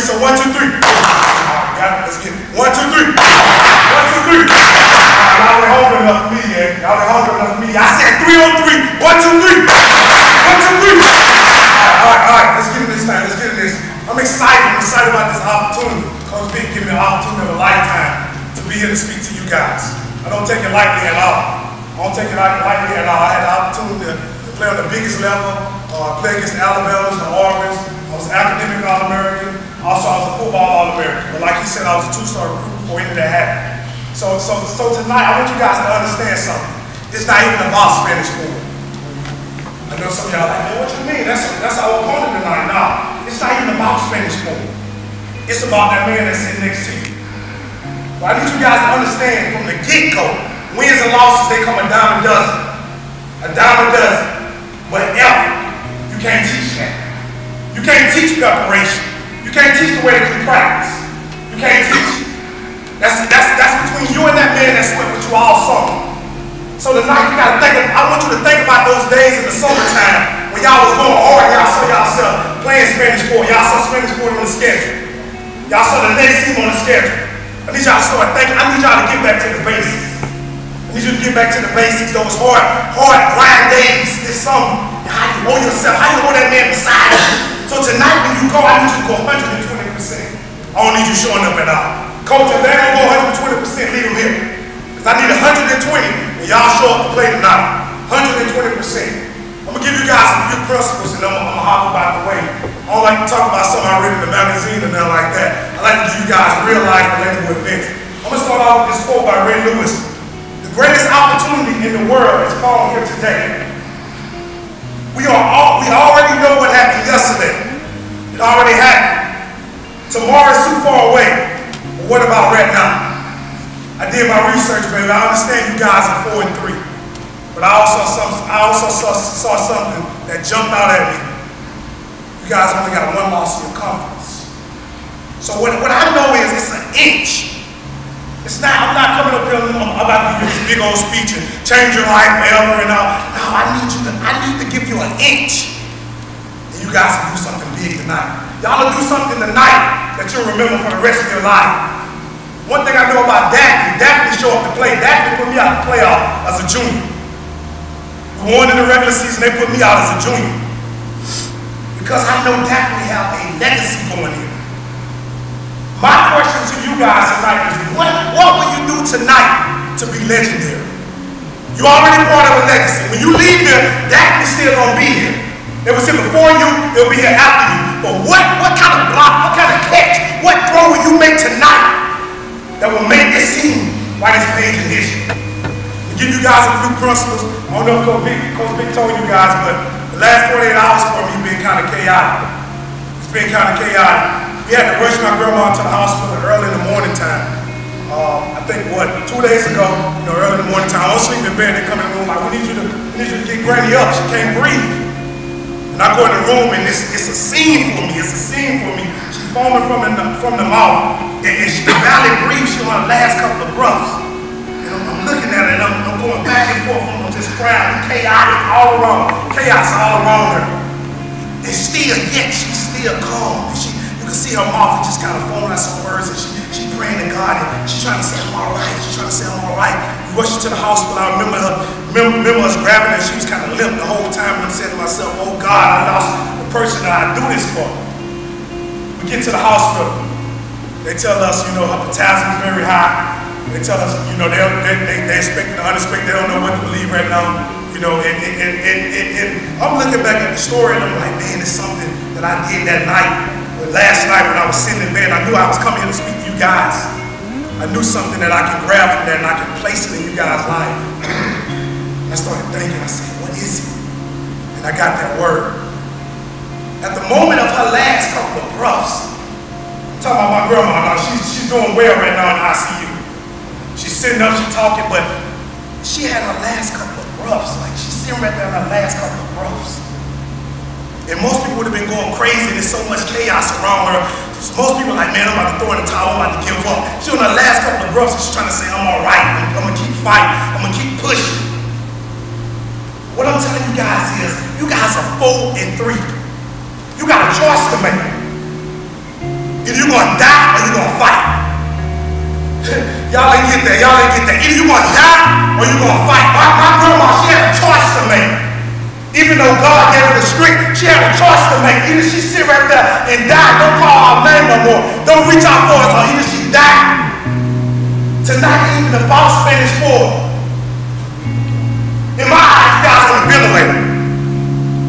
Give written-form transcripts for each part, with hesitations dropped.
three. So 1, 2, 3. All right, got it. Let's get it. 1, 2, 3. 1, 2, 3. All right, y'all ain't hungry enough for me yet. Y'all ain't hungry enough for me. I said 3 on 3. 1, 2, 3. 1, 2, 3. All right. Let's get in this time. Let's get in this. I'm excited. I'm excited about this opportunity. Coach Big gave me an opportunity of a lifetime to be here to speak to you guys. I don't take it lightly at all. I had the opportunity to play on the biggest level, play against the Alabamas, the Auburn's. I was an academic All-American. Also, I was a football All-American. But like he said, I was a 2-star recruit before any of that happened. So tonight, I want you guys to understand something. It's not even about Spanish football. I know some of y'all like, man, what you mean? That's our opponent tonight. Nah, it's not even about Spanish football. It's about that man that's sitting next to you. But I need you guys to understand from the get-go, wins and losses, they come a dime a dozen. A dime a dozen. But effort, you can't teach that. You can't teach preparation. You can't teach the way that you practice. You can't teach it. That's between you and that man that went with you all summer. So tonight you gotta I want you to think about those days in the summertime when y'all was going hard, y'all saw yourself playing Spanish football. Y'all saw Spanish football on the schedule. Y'all saw the next team on the schedule. I need y'all to start thinking. I need y'all to get back to the basics. I need you to get back to the basics. Those hard grind days this summer. How you know yourself, how you know that man beside you. So tonight when you go, I need you to go 120%. I don't need you showing up at all. Coach, if they don't go 120%, leave them here. Because I need 120 when y'all show up to play tonight. 120%. I'm going to give you guys a few principles and I'm going to hop about the way. I don't like to talk about something I read in the magazine and nothing like that. I like to give you guys real life relatable events. I'm going to start off with this quote by Ray Lewis. The greatest opportunity in the world is found here today. We already know what happened yesterday. It already happened. Tomorrow is too far away. But what about right now? I did my research, baby. I understand you guys are 4 and 3. But I also saw something that jumped out at me. You guys only got 1 loss in your conference. So what I know is it's an inch. I'm not coming up here, I'm about to give you this big old speech and change your life forever and all. No, I need to give you an inch. And you guys can do something big tonight. Y'all will do something tonight that you'll remember for the rest of your life. One thing I know about Daphne showed up to play. Daphne put me out to play as a junior. We won in the regular season, they put me out as a junior. Because I know Daphne have a legacy going here. My question to you guys tonight is, what will you do tonight to be legendary? You already part of a legacy. When you leave here, Daphne's still gonna be here. It was here before you, it'll be here after you. But what kind of block, what kind of catch, what throw will you make tonight that will make this scene write this page in history? I'll give you guys a few principles. I don't know if Coach Big told you guys, but the last 48 hours for me have been kind of chaotic. It's been kind of chaotic. We had to rush my grandma to the hospital early in the morning time. I think 2 days ago, early in the morning time, I was sleeping in bed, they come in the room like, we need you to get Granny up, she can't breathe. And I go in the room and it's a scene for me, She's foaming from the mouth, and she can barely breathe, she's on her last couple of breaths. And I'm looking at her and I'm going back and forth, I'm just crying, chaos all around her. And yet she's still calm. You can see her mouth just kind of forming out some words, and she's praying to God, and she's trying to say, I'm all right. We rushed her to the hospital. I remember us grabbing her, and she was kind of limp the whole time, and I'm saying to myself, oh God, I lost the person that I do this for. We get to the hospital. They tell us, her potassium is very high. They tell us, they expect the unexpected. They don't know what to believe right now. And I'm looking back at the story, and I'm like, man, it's something that I did that night. Last night when I was sitting in bed, I knew I was coming here to speak to you guys. I knew something that I could grab from that and I could place it in you guys' life. I started thinking, I said, what is it? And I got that word. At the moment of her last couple of breaths, I'm talking about my grandma now, she's doing well right now in ICU. She's sitting up, she's talking, but she had her last couple of breaths. Like she's sitting right there in her last couple of breaths. And most people would have been going crazy. There's so much chaos around her. So most people are like, man, I'm about to throw in the towel. I'm about to give up. She's on her last couple of breaths. She's trying to say, I'm all right. I'm going to keep fighting. I'm going to keep pushing. What I'm telling you guys is, you guys are 4 and 3. You got a choice to make. Either you're going to die or you're going to fight. Y'all ain't get that. Y'all ain't get that. Either you're going to die or you're going to fight. My grandma, she had a choice to make. Even though God gave her the strength, she had a choice to make. Either she sit right there and die, don't call our name no more, don't reach out for us, or either she die. Tonight, even the boss Spanish forward. In my eyes, you guys on the ventilator.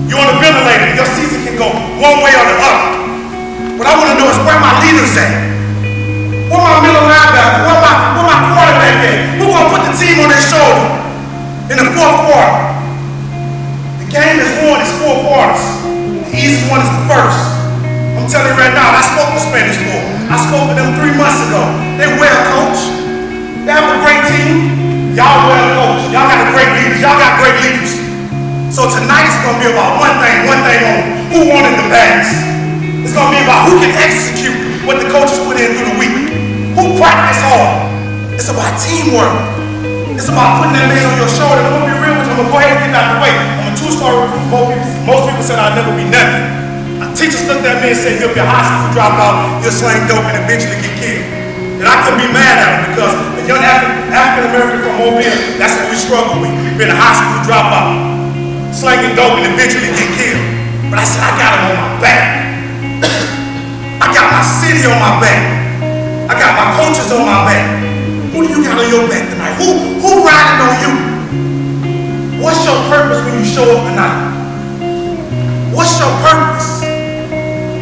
You're on the ventilator. Your season can go one way or the other. What I want to know is where my leaders at. Where my middle linebacker? Where my quarterback at? Who gonna put the team on their shoulder in the fourth quarter? The game is won, it's 4 quarters. The easiest one is the first. I'm telling you right now, I spoke to Spanish forward. I spoke to them 3 months ago. They well coached. They have a great team. Y'all well coached. Y'all got great leaders. Y'all got great leaders. So tonight it's going to be about one thing only. Who wanted the bags? It's going to be about who can execute what the coaches put in through the week. Who practiced hard. It's about teamwork. It's about putting that man on your shoulder. I'm going to be real with you. I'm going to go ahead and get out of the way. I'm a 2-star recruit. Most people said I'd never be nothing. Teachers looked at me and said, you'll be a high school dropout, you'll slang dope and eventually get killed. And I couldn't be mad at him because a young African American from Mobile, that's what we struggle with. Being a high school dropout, slanging dope and eventually get killed. But I said, I got him on my back. I got my city on my back. I got my coaches on my back. Who do you got on your back tonight? Who riding on you? What's your purpose when you show up tonight? What's your purpose?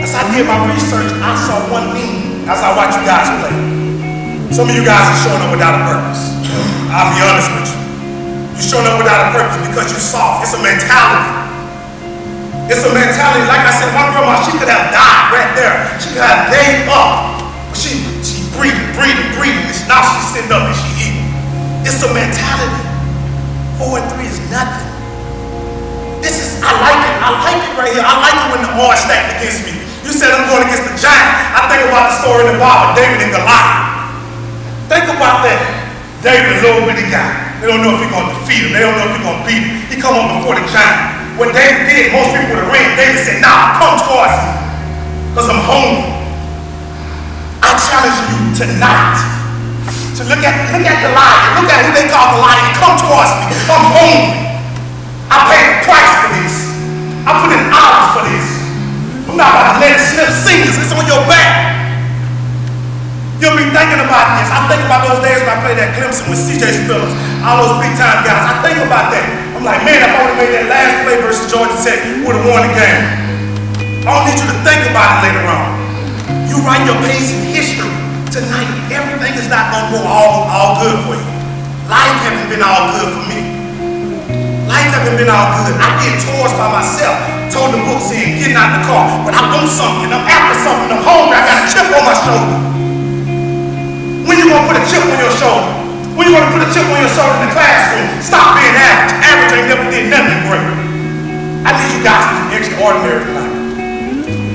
As I did my research, I saw one thing as I watched you guys play. Some of you guys are showing up without a purpose. I'll be honest with you. You're showing up without a purpose because you're soft. It's a mentality. It's a mentality. Like I said, my grandma, she could have died right there. She could have gave up. But she breathing. Now she's sitting up and she eating. It's a mentality. 4 and 3 is nothing. I like it right here. I like it when the odds stacked against me. You said I'm going against the giant. I think about the story in the Bible, David and Goliath. Think about that. David, a little bitty guy. They don't know if he's going to defeat him. They don't know if he's going to beat him. He come up before the giant. What David did, most people would have ran. David said, nah, come towards me because I'm hungry. I challenge you tonight to look at Goliath. Look at who they call Goliath. Come towards me. I'm hungry. I paid a price for this. I put in hours for this. I'm not about to let it slip. Singers, it's on your back. You'll be thinking about this. I think about those days when I played at Clemson with C.J. Spillers, all those big time guys. I think about that. I'm like, man, if I would have made that last play versus Georgia Tech, we would have won the game. I don't need you to think about it later on. You write your page in history. Tonight, everything is not going to go all good for you. Life hasn't been all good for me. Life hasn't been all good. I get tours by myself. Told the books in, getting out the car. But I want something. I'm after something. I'm hungry. I got a chip on my shoulder. When you gonna put a chip on your shoulder? When you gonna put a chip on your shoulder in the classroom? Stop being average. Average ain't never did nothing great. I need you guys to be extraordinary tonight.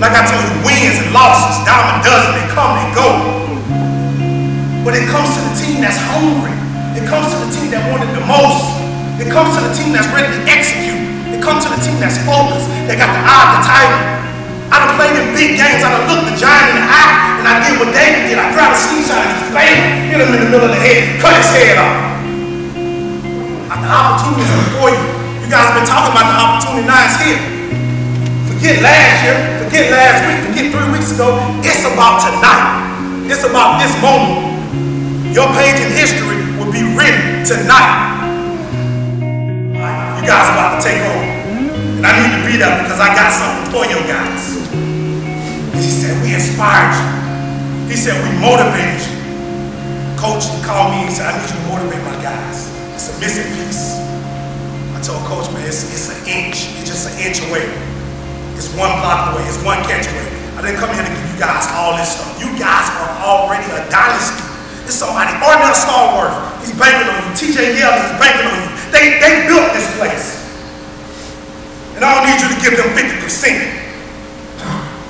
Like I told you, wins and losses, dime a dozen, they come and go. But it comes to the team that's hungry. It comes to the team that wanted the most. It comes to the team that's ready to execute. It comes to the team that's focused. They got the eye of the tiger. I done played in big games. I done looked the giant in the eye, and I did what David did. I grabbed a slingshot and just bang, hit him in the middle of the head, cut his head off. The opportunity is before you. You guys have been talking about the opportunity, now it's here. Forget last year, forget last week, forget 3 weeks ago. It's about tonight. It's about this moment. Your page in history will be written tonight. You guys are about to take over. And I need to be there because I got something for you guys. He said, we inspired you. He said, we motivated you. Coach called me and said, I need you to motivate my guys. It's a missing piece. I told Coach, man, it's an inch. It's just an inch away. It's 1 block away. It's 1 catch away. I didn't come here to give you guys all this stuff. You guys are already a dynasty. It's somebody, Ornell Starworth, he's banking on you. TJ Yeldon, he's banking on you. They built this place. And I don't need you to give them 50%.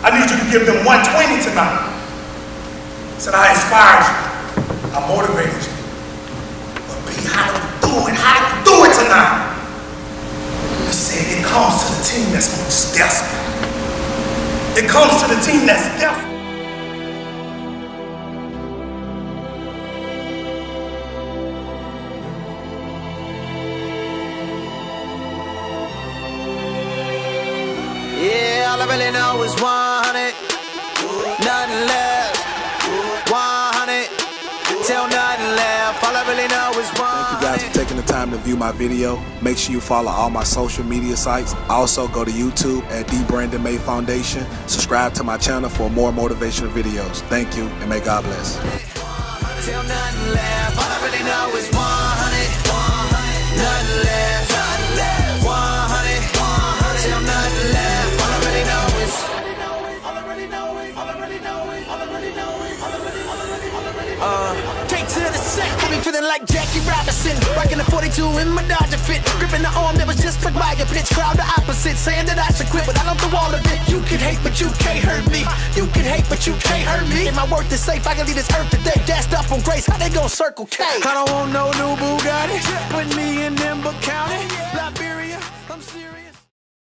I need you to give them 120 tonight. I said, I inspired you. I motivated you. But B, how do we do it? How do we do it tonight? He said, it comes to the team that's most desperate. It comes to the team that's desperate. really know is 100, nothing left. 100, till nothing left. All I really know is 100. Thank you guys for taking the time to view my video. Make sure you follow all my social media sites. Also go to YouTube at the Brandon Maye Foundation. Subscribe to my channel for more motivational videos. Thank you, and may God bless. Till nothing left. All I really know is 100, nothing left. 100, till nothing left. All I really know is. Take to the set, got me feeling like Jackie Robinson, rocking the 42 in my Dodger fit, gripping the arm that was just like by a pitch. Crowd the opposite, saying that I should quit, but I love the wall of it. You can hate, but you can't hurt me. You can hate, but you can't hurt me. If my worth is safe, I can leave this earth today. Gassed up on grace, how they gon' circle K? I don't want no new Bugatti, put me in Nimba County.